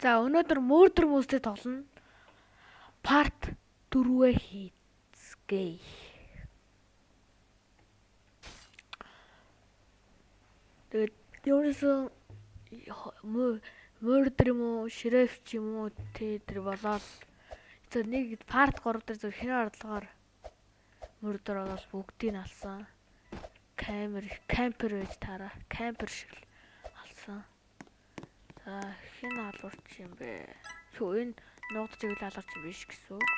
За өнөөдөр Murder Mystery тоглоно. Part 4 хийцгээе. Тэгээд ерөөсөө Murder юм уу, Sheriff ч юм уу тэр болоод зөв нэг Part 3 дээр зөв хинэ орлогоор Murder болоод бүгдийг алсан. Camper гэж таараа. Camper шиг алсан. За хин алуурч юм бэ? Энэ нуугдж ивэл алуурч юм биш гэсэн үг.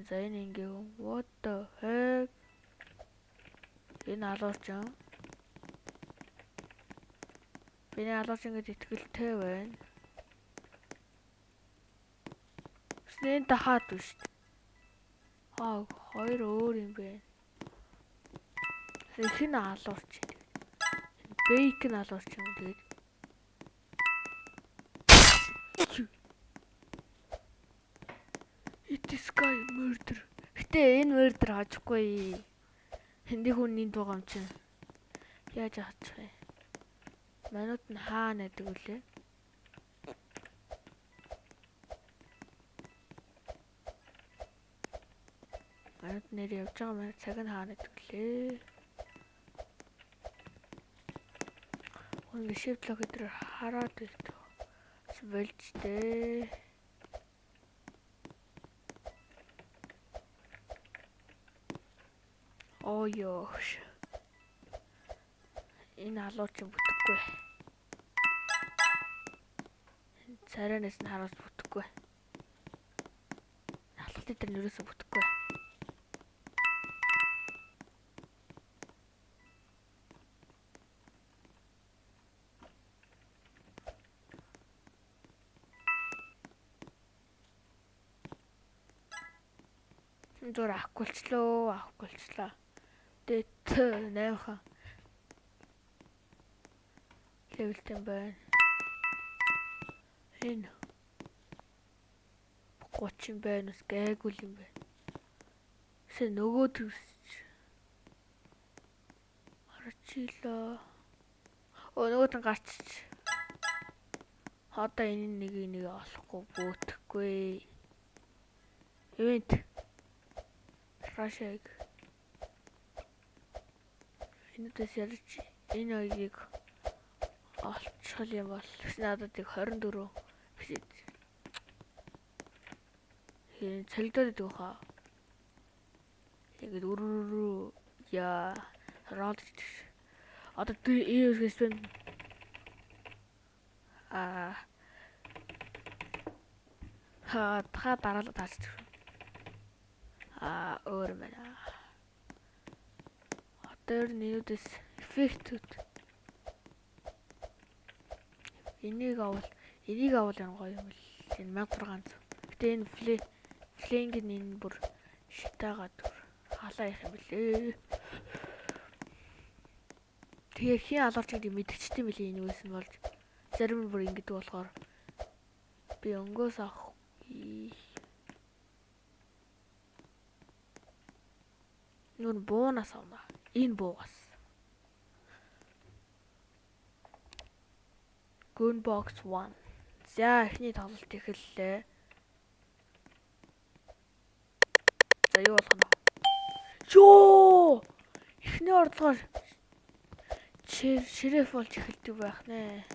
За энэ ингээ what the heck? Энэ алуурч юм. Биний алуурч ингээд итгэлтэй байна. Снэн дахаад биш. Хоёр өөр юм бэ. Хин алуурч. Bacon алуурч юм тэгээд. It is guy murder. Гэтэ энэ murder хажихгүй. Хэнди хүний дугам чинь. Яаж хаачих вэ? Манууд нь хаана гэдэг үлээ? Манууд нэр явж байгаа маань цаг нь хаана гэдэг үлээ? Ингээ шивтлог өдр хараад ирдэг. Болж дээ. Ёш. Энэ алууч юм бүтэхгүй. Царайнаас нь хараас бүтэхгүй. Алхалтын дээр нэрээсээ бүтэхгүй. Зур авахгүйчлээ. Дэт 8хан левелтэй байна. Энэ 30 байна ус гайгүй юм байна. Сэ нөгөө төсч гарчлаа. Нөгөөд нь гарчиж. Одоо энэ нэг олохгүй бөөтөхгүй. Event Рашиг. Энэдээс ярьж энэ хоёрыг олчих юм бол надад их 24 гэж. Хин цэлдээд идэх хаа. Ингээд өрөө яа род. Одоо eersгээс байна. Та дараалал таач. Өөр мэнэ. Одоо нүүдээс эффектүүд. Энийг авал энэ гоё юм л. Энэ 1600. Гэтэ энэ флэнг нь энэ бүр шитаагаад халаа их юм блэ. Тэгээ хин алуурч гэдэг мэдчихсэн мөлий энэс нь болж зарим нь бүр ингэдэг болохоор би өнгөөс авахгүй. Нүн буунаас авна. Энэ буугаас. Gunbox 1. За эхний тоглолт эхэллээ. За юу болох нь? Ёо! Эхний орлогоор шериф болж эхэлдэг байх нэ.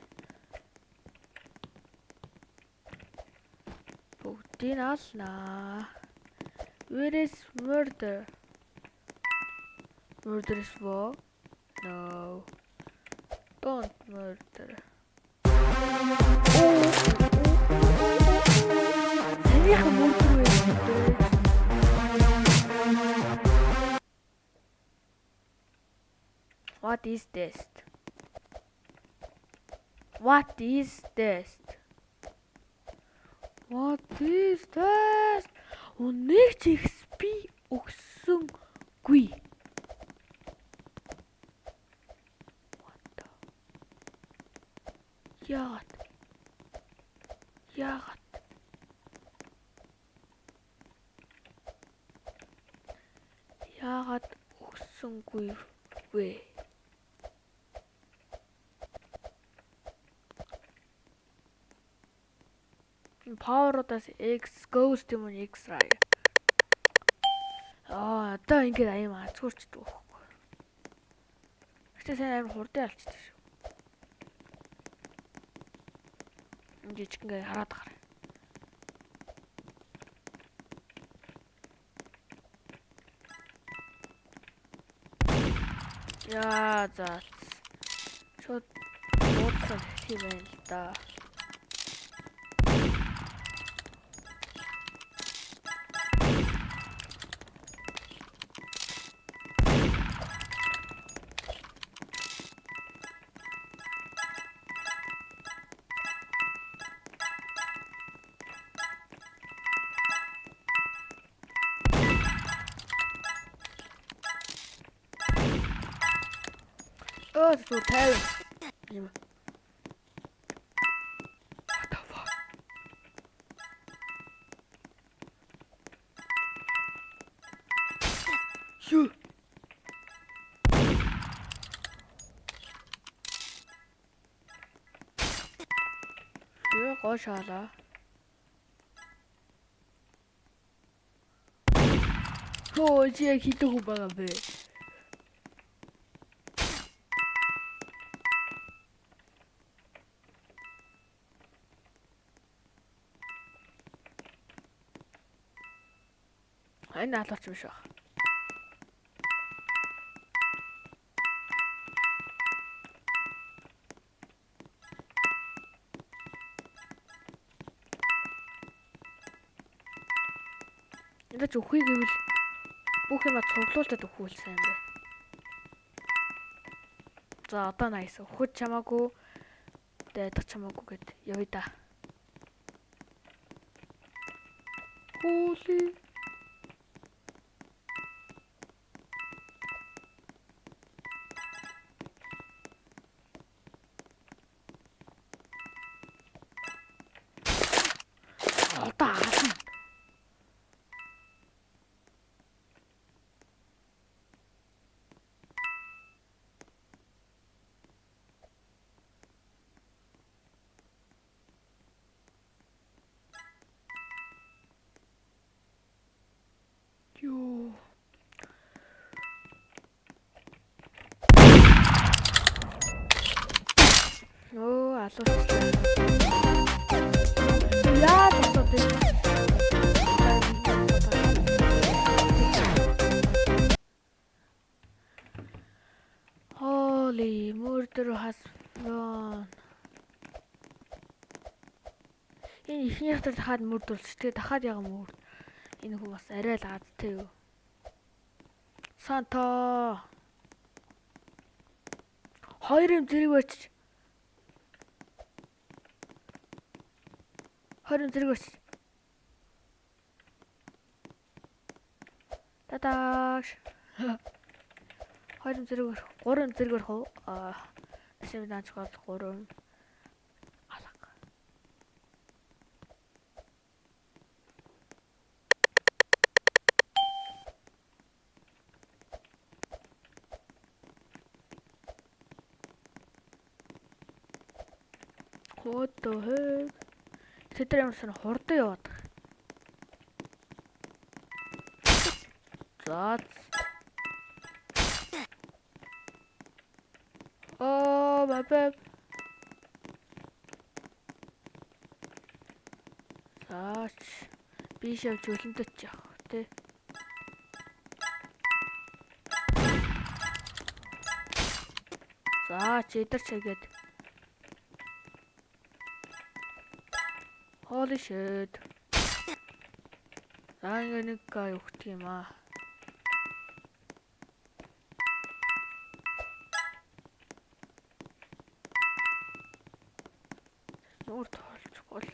Бүгдийг алнаа. Where is murder? Murder is war? No. Don't murder. Санийх murder вэ? What is this? What is this? What is this? Үнэ ч XP өгсөнгүй. Яагаад өгсөнгүй вэ? Power-удаас X Ghost юм уу X-Ray. Одоо ингээд аяам азгуурчдаг байхгүй. Гэтэ сайн амар хурдан алчдаг шүү. Жижиг ингээд хараад гараа. Яа за. Шууд дуудсан юм байна л да. Зүгээр тайван юм. What the fuck? Юу? Юу гошаалаа. Хөө чи хитэх үү байгаа бэ? Энэ алууч биш баг. Энд ч өхий гэвэл бүх юмаа цуглуулад өгвөл сайн бай. За одоо nice. Өхөд чамаагүй, дайдах чамаагүй гэд явъя да. Holy. Юу. Алууч. Яа тасаад байна. Holy murder has gone. Энэ ихний хатар дахиад мөрдүүлж. Тэгээ дахиад яга мөр. Энэ хүн бас арай л азтай юу. Санта. Хоёр юм зэрэг барьчих. Хоёр юм зэрэг барьчих. Тадаш. Хоёр юм зэрэг барих. Гурван юм зэрэг барих уу? Тэсэм дааж гол гурван. What the heck? Тэдэр юмсан хурдан яваад. За. Бабаа. Заач. Би шавж өлөндөж явах тий. Заач эдэрч игээд. Holy shit. Заanga нэг гай өгт юм аа. Нүүр тоолчихгүй.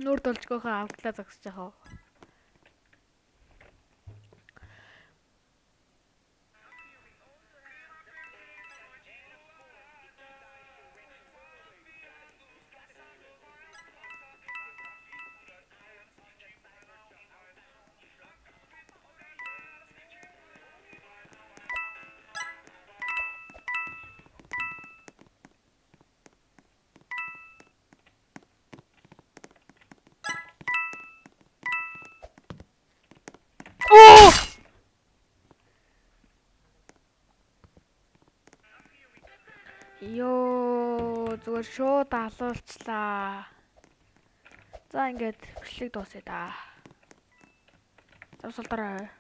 Нүүр толчгойхоо авглаа зогсож байгаа. Ёо зүгээр шууд алуулчлаа. За ингээд бичлэг дуусъя да. Завсалдараа.